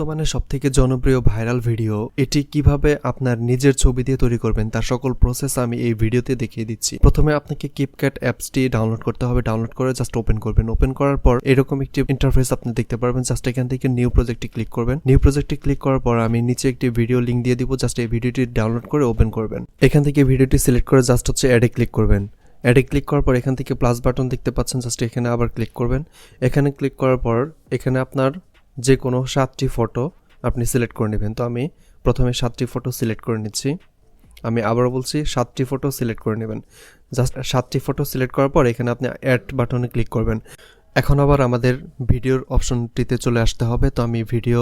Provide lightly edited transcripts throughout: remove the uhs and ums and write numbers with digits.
বর্তমানে সবথেকে জনপ্রিয় ভাইরাল ভিডিও, এটি কিভাবে আপনার নিজের ছবি দিয়ে তৈরি করবেন তার সকল প্রসেস আমি এই ভিডিওতে দেখিয়ে দিচ্ছি। প্রথমে আপনাকে CapCut অ্যাপসটি ডাউনলোড করতে হবে। ডাউনলোড করে জাস্ট ওপেন করবেন। ওপেন করার পর এরকম একটি ইন্টারফেস আপনি দেখতে পারবেন। জাস্ট এখান থেকে নিউ প্রজেক্টে ক্লিক করবেন। নিউ প্রজেক্টে ক্লিক করার পর আমি নিচে একটি ভিডিও লিঙ্ক দিয়ে দিব। জাস্ট এই ভিডিওটি ডাউনলোড করে ওপেন করবেন। এখান থেকে ভিডিওটি সিলেক্ট করে জাস্ট অ্যাডে ক্লিক করবেন। অ্যাডে ক্লিক করার পর এখান থেকে প্লাস বাটন দেখতে পাচ্ছেন, জাস্ট এখানে আবার ক্লিক করবেন। এখানে ক্লিক করার পর এখানে আপনার যে কোনো 7টি ফটো আপনি সিলেক্ট করে নেবেন। তো আমি প্রথমে 7টি ফটো সিলেক্ট করে নিচ্ছি। আমি আবারও বলছি 7টি ফটো সিলেক্ট করে নেবেন। জাস্ট 7টি ফটো সিলেক্ট করার পর এখানে আপনি অ্যাড বাটনে ক্লিক করবেন। এখন আবার আমাদের ভিডিওর অপশনটিতে চলে আসতে হবে। তো আমি ভিডিও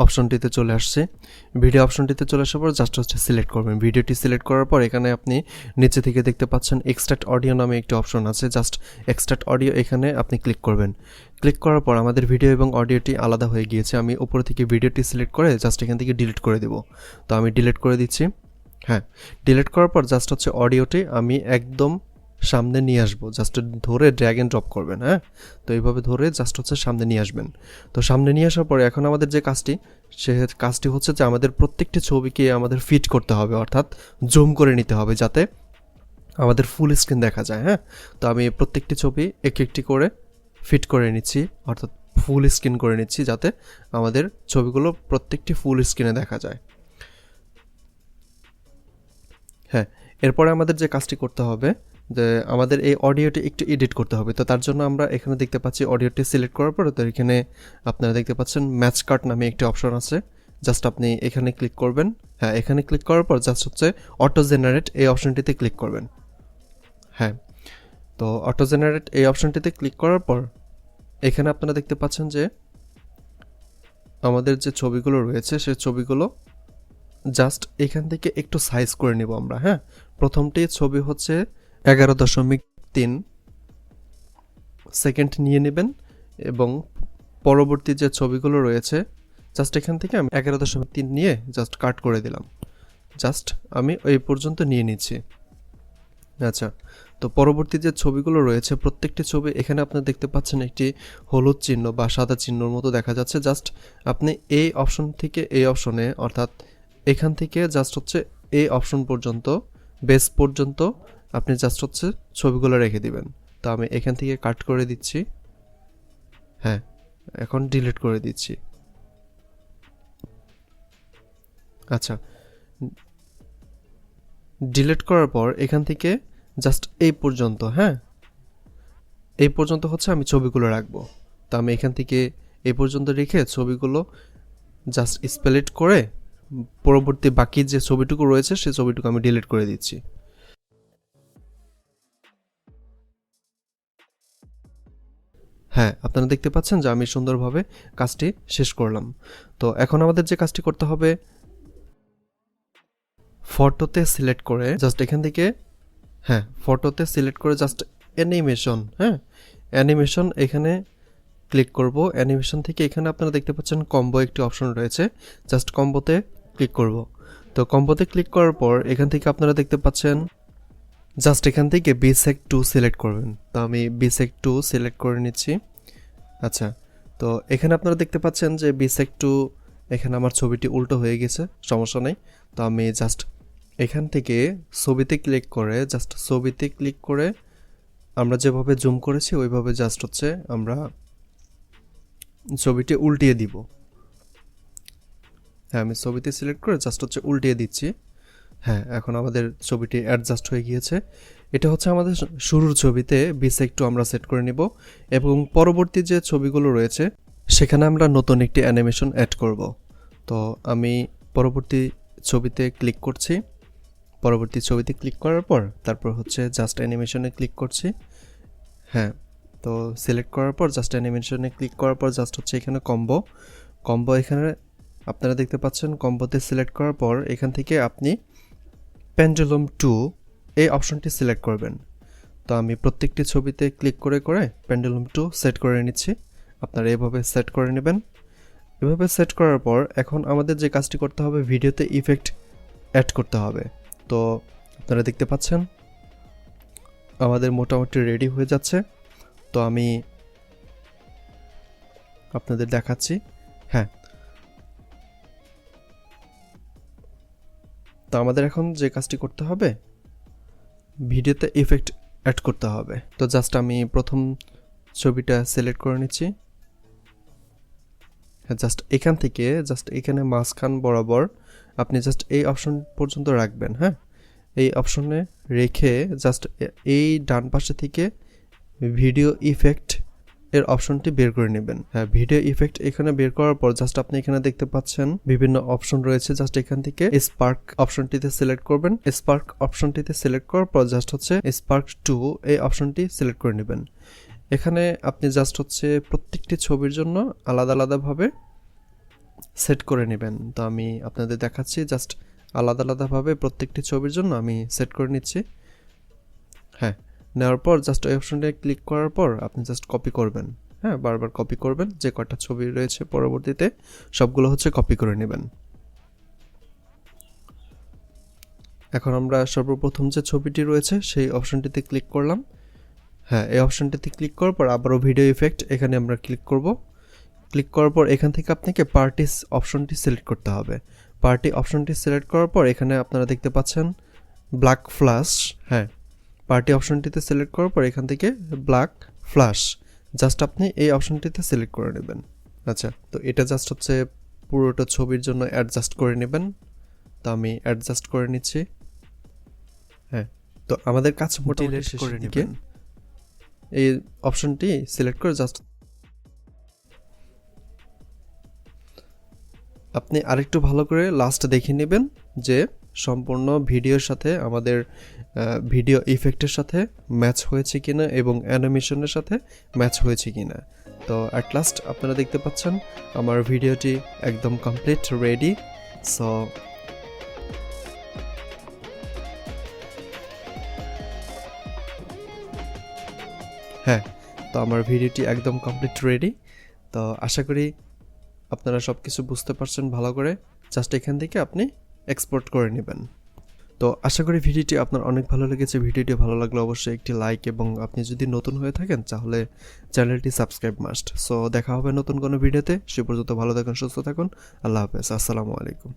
অপশনটিতে চলে আসছে। ভিডিও অপশনটিতে চলে আসার পর জাস্ট সিলেক্ট করবেন। ভিডিওটি সিলেক্ট করার পর এখানে আপনি নিচে থেকে দেখতে পাচ্ছেন এক্সট্রাক্ট অডিও নামে একটি অপশন আছে। জাস্ট এক্সট্রাক্ট অডিও এখানে আপনি ক্লিক করবেন। ক্লিক করার পর আমাদের ভিডিও এবং অডিওটি আলাদা হয়ে গিয়েছে। আমি উপর থেকে ভিডিওটি সিলেক্ট করে জাস্ট এখান থেকে ডিলিট করে দেব। তো আমি ডিলিট করে দিচ্ছি। হ্যাঁ, ডিলিট করার পর জাস্ট অডিওটি আমি একদম সামনে নিয়ে আসবো। জাস্ট ধরে ড্র্যাগ এন্ড ড্রপ করবেন। হ্যাঁ, তো এইভাবে ধরে জাস্ট সামনে নিয়ে আসবেন। তো সামনে নিয়ে আসার পরে এখন আমাদের যে কাজটি হচ্ছে যে আমাদের প্রত্যেকটি ছবিকে আমাদের ফিট করতে হবে, অর্থাৎ জুম করে নিতে হবে যাতে আমাদের ফুল স্ক্রিন দেখা যায়। হ্যাঁ, তো আমি প্রত্যেকটি ছবি একটি করে ফিট করে নিচ্ছি, অর্থাৎ ফুল স্ক্রিন করে নিচ্ছি যাতে আমাদের ছবিগুলো প্রত্যেকটি ফুল স্ক্রিনে দেখা যায়। হ্যাঁ, এরপরে আমাদের যে কাজটি করতে হবে যে আমাদের এই অডিওটি একটু এডিট করতে হবে। তো তার জন্য আমরা এখানে দেখতে পাচ্ছি অডিওটি সিলেক্ট করার পর তো এখানে আপনারা দেখতে পাচ্ছেন ম্যাচ কাট নামে একটি অপশন আছে। জাস্ট আপনি এখানে ক্লিক করবেন। হ্যাঁ, এখানে ক্লিক করার পর জাস্ট অটো জেনারেট এই অপশনটিতে ক্লিক করবেন। হ্যাঁ, তো অটো জেনারেট এই অপশনটিতে ক্লিক করার পর এখানে আপনারা দেখতে পাচ্ছেন যে আমাদের যে ছবিগুলো রয়েছে সেই ছবিগুলো জাস্ট এখান থেকে একটু সাইজ করে নিব আমরা। হ্যাঁ, প্রথমটি ছবি হচ্ছে 11.3 সেকেন্ড নিয়ে নেবেন এবং পরবর্তী যে ছবিগুলো রয়েছে জাস্ট এখান থেকে আমি 11.3 নিয়ে জাস্ট কাট করে দিলাম। জাস্ট আমি এই পর্যন্ত নিয়ে নিচ্ছি। আচ্ছা, তো পরবর্তী যে ছবিগুলো রয়েছে প্রত্যেকটি ছবি এখানে আপনারা দেখতে পাচ্ছেন একটি হলুদ চিহ্ন বা সাদা চিহ্নর মতো দেখা যাচ্ছে। জাস্ট আপনি এই অপশন থেকে এই অপশনে, অর্থাৎ এখান থেকে জাস্ট এই অপশন পর্যন্ত, বেস পর্যন্ত আপনি জাস্ট ছবিগুলো রেখে দিবেন। তো আমি এখান থেকে কাট করে দিচ্ছি। হ্যাঁ, এখন ডিলিট করে দিচ্ছি। আচ্ছা, ডিলিট করার পর এখান থেকে জাস্ট এই পর্যন্ত, হ্যাঁ এই পর্যন্ত আমি ছবিগুলো রাখবো। তো আমি এখান থেকে এই পর্যন্ত রেখে ছবিগুলো জাস্ট স্পেলিট করে পরবর্তী বাকি যে ছবিটুকু রয়েছে সেই ছবিটুকু আমি ডিলিট করে দিচ্ছি। হ্যাঁ, আপনারা দেখতে পাচ্ছেন যে আমি সুন্দরভাবে কাজটি শেষ করলাম। তো এখন আমাদের যে কাজটি করতে হবে, ফটোতে সিলেক্ট করে জাস্ট এখান থেকে, হ্যাঁ ফটোতে সিলেক্ট করে জাস্ট অ্যানিমেশন, হ্যাঁ অ্যানিমেশন এখানে ক্লিক করব। অ্যানিমেশন থেকে এখানে আপনারা দেখতে পাচ্ছেন কম্বো একটি অপশন রয়েছে। জাস্ট কম্বোতে ক্লিক করব। তো কম্বোতে ক্লিক করার পর এখান থেকে আপনারা দেখতে পাচ্ছেন জাস্ট এখান থেকে বিসেক 2 সিলেক্ট করবেন। তো আমি বিসেক 2 সিলেক্ট করে নিচ্ছি। আচ্ছা, তো এখানে আপনারা দেখতে পাচ্ছেন যে বিসেক 2 এখানে আমার ছবিটি উল্টো হয়ে গেছে, সমস্যা নেই। তো আমি জাস্ট এখান থেকে ছবিতে ক্লিক করে জাস্ট ছবিতে ক্লিক করে আমরা যেভাবে জুম করেছি ওইভাবে জাস্ট আমরা ছবিটি উল্টিয়ে দিব। হ্যাঁ, আমি ছবিতে সিলেক্ট করে জাস্ট উল্টিয়ে দিচ্ছি। হ্যাঁ, এখন আমাদের ছবিটি অ্যাডজাস্ট হয়ে গিয়েছে। এটা আমাদের শুরুর ছবিতে বিসেক 2 আমরা সেট করে নিব এবং পরবর্তী যে ছবিগুলো রয়েছে সেখানে আমরা নতুন একটি অ্যানিমেশন অ্যাড করব। তো আমি পরবর্তী ছবিতে ক্লিক করছি। পরবর্তী ছবিতে ক্লিক করার পর তারপর জাস্ট অ্যানিমেশনে ক্লিক করছি। হ্যাঁ, তো সিলেক্ট করার পর জাস্ট অ্যানিমেশনে ক্লিক করার পর জাস্ট এখানে কম্বো এখানে আপনারা দেখতে পাচ্ছেন। কম্বোতে সিলেক্ট করার পর এখান থেকে আপনি পেন্ডুলাম 2 এই অপশনটি সিলেক্ট করবেন। তো আমি প্রত্যেকটি ছবিতে ক্লিক করে করে পেন্ডুলাম 2 সেট করে নিচ্ছি। আপনারা এভাবে সেট করে নেবেন। এভাবে সেট করার পর এখন আমাদের যে কাজটি করতে হবে, ভিডিওতে ইফেক্ট অ্যাড করতে হবে। তো আপনারা দেখতে পাচ্ছেন আমাদের মোটামুটি রেডি হয়ে যাচ্ছে। তো আমি আপনাদের দেখাচ্ছি। হ্যাঁ, তো আমাদের এখন যে কাজটি করতে হবে, ভিডিওতে ইফেক্ট অ্যাড করতে হবে। তো জাস্ট আমি প্রথম ছবিটা সিলেক্ট করে নিচ্ছি। জাস্ট এখান থেকে জাস্ট এখানে মাঝখান বরাবর আপনি জাস্ট এই অপশন পর্যন্ত রাখবেন। হ্যাঁ, এই অপশনে রেখে জাস্ট এই ডান পাশে থেকে ভিডিও ইফেক্ট এর অপশনটি বের করে নেবেন। হ্যাঁ, ভিডিও ইফেক্ট এখানে বের করার পর জাস্ট আপনি এখানে দেখতে পাচ্ছেন বিভিন্ন অপশন রয়েছে। জাস্ট এখান থেকে স্পার্ক অপশনটিতে সিলেক্ট করবেন। স্পার্ক অপশনটিতে সিলেক্ট করার পর জাস্ট হচ্ছে স্পার্ক 2 এই অপশনটি সিলেক্ট করে নেবেন। এখানে আপনি জাস্ট হচ্ছে প্রত্যেকটি ছবির জন্য আলাদা আলাদাভাবে সেট করে নেবেন। তো আমি আপনাদের দেখাচ্ছি, জাস্ট আলাদা আলাদাভাবে প্রত্যেকটি ছবির জন্য আমি সেট করে নিচ্ছি। হ্যাঁ, নেওয়ার পর জাস্ট ওই অপশনটা ক্লিক করার পর আপনি জাস্ট কপি করবেন। হ্যাঁ, বারবার কপি করবেন। যে কটা ছবি রয়েছে পরবর্তীতে সবগুলো হচ্ছে কপি করে নেবেন। এখন আমরা সর্বপ্রথম যে ছবিটি রয়েছে সেই অপশনটিতে ক্লিক করলাম। হ্যাঁ, এই অপশনটিতে ক্লিক করার পর আবারও ভিডিও ইফেক্ট এখানে আমরা ক্লিক করব। ক্লিক করার পর এখান থেকে আপনাকে পার্টি অপশনটি সিলেক্ট করতে হবে। পার্টি অপশনটি সিলেক্ট করার পর এখানে আপনারা দেখতে পাচ্ছেন ব্ল্যাক ফ্ল্যাশ। হ্যাঁ, পার্টি অপশনটিতে সিলেক্ট করার পর এখান থেকে ব্ল্যাক ফ্ল্যাশ জাস্ট আপনি এই অপশনটিতে সিলেক্ট করে নেবেন। আচ্ছা, তো এটা জাস্ট হচ্ছে পুরোটা ছবির জন্য অ্যাডজাস্ট করে নেবেন। তো আমি অ্যাডজাস্ট করে নিচ্ছি। হ্যাঁ, তো আমাদের কাজ মোটামুটি শেষ করে নেবেন। এই অপশনটি সিলেক্ট করে জাস্ট আপনি আরেকটু ভালো করে লাস্ট দেখে নেবেন যে সম্পূর্ণ ভিডিওর সাথে আমাদের ভিডিও ইফেক্টের সাথে ম্যাচ হয়েছে কিনা এবং অ্যানিমেশনের সাথে ম্যাচ হয়েছে কিনা। তো অ্যাট লাস্ট আপনারা দেখতে পাচ্ছেন আমার ভিডিওটি একদম কমপ্লিট রেডি। সো হ্যাঁ, তো আমার ভিডিওটি একদম কমপ্লিট রেডি। তো আশা করি আপনারা সব কিছু বুঝতে পারছেন ভালো করে। জাস্ট এখান থেকে আপনি এক্সপোর্ট করে নেবেন। তো আশা করি ভিডিওটি আপনার অনেক ভালো লেগেছে। ভিডিওটি ভালো লাগলে অবশ্যই একটি লাইক, এবং আপনি যদি নতুন হয়ে থাকেন তাহলে চ্যানেলটি সাবস্ক্রাইব মাস্ট। সো দেখা হবে নতুন কোনো ভিডিওতে। সে পর্যন্ত ভালো থাকুন, সুস্থ থাকুন। আল্লাহ হাফেজ, আসসালামু আলাইকুম।